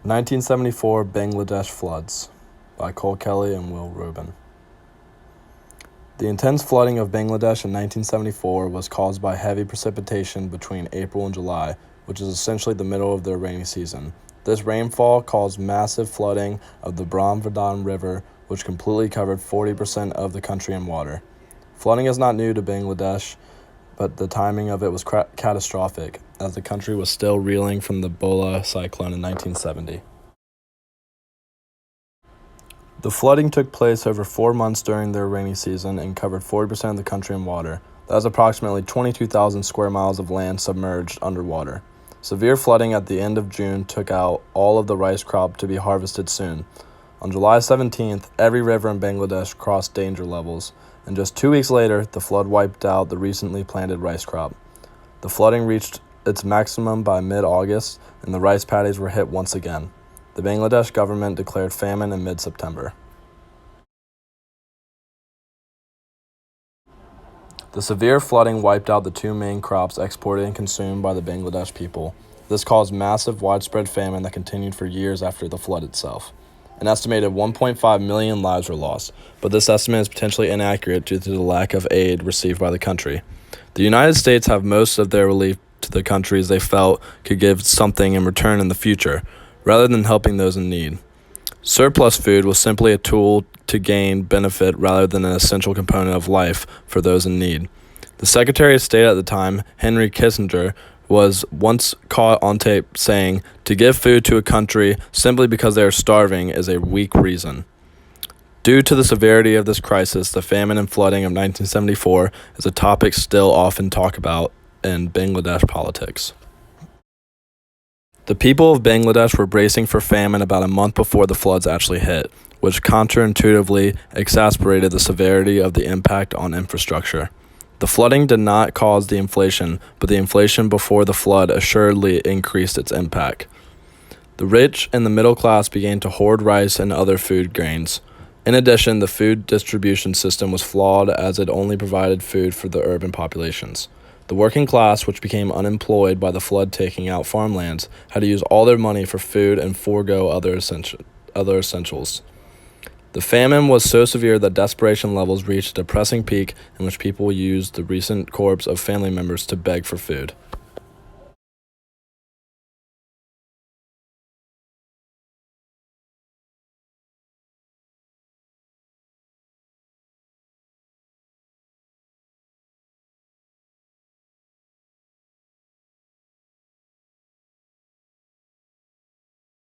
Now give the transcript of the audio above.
1974 Bangladesh Floods by Cole Kelly and Will Rabun. The intense flooding of Bangladesh in 1974 was caused by heavy precipitation between April and July, which is essentially the middle of their rainy season. This rainfall caused massive flooding of the Brahmaputra River, which completely covered 40% of the country in water. Flooding is not new to Bangladesh, but the timing of it was catastrophic, as the country was still reeling from the Bola cyclone in 1970. The flooding took place over 4 months during their rainy season and covered 40% of the country in water. That was approximately 22,000 square miles of land submerged underwater. Severe flooding at the end of June took out all of the rice crop to be harvested soon. On July 17th, every river in Bangladesh crossed danger levels, and just 2 weeks later, the flood wiped out the recently planted rice crop. The flooding reached its maximum by mid-August, and the rice paddies were hit once again. The Bangladesh government declared famine in mid-September. The severe flooding wiped out the two main crops exported and consumed by the Bangladesh people. This caused massive widespread famine that continued for years after the flood itself. An estimated 1.5 million lives were lost, but this estimate is potentially inaccurate due to the lack of aid received by the country. The United States have most of their relief to the countries they felt could give something in return in the future, rather than helping those in need. Surplus food was simply a tool to gain benefit rather than an essential component of life for those in need. The Secretary of State at the time, Henry Kissinger, was once caught on tape saying, "To give food to a country simply because they are starving is a weak reason." Due to the severity of this crisis, the famine and flooding of 1974 is a topic still often talked about in Bangladesh politics. The people of Bangladesh were bracing for famine about a month before the floods actually hit, which counterintuitively exacerbated the severity of the impact on infrastructure. The flooding did not cause the inflation, but the inflation before the flood assuredly increased its impact. The rich and the middle class began to hoard rice and other food grains. In addition, the food distribution system was flawed as it only provided food for the urban populations. The working class, which became unemployed by the flood taking out farmlands, had to use all their money for food and forego other essentials. The famine was so severe that desperation levels reached a depressing peak in which people used the recent corpse of family members to beg for food.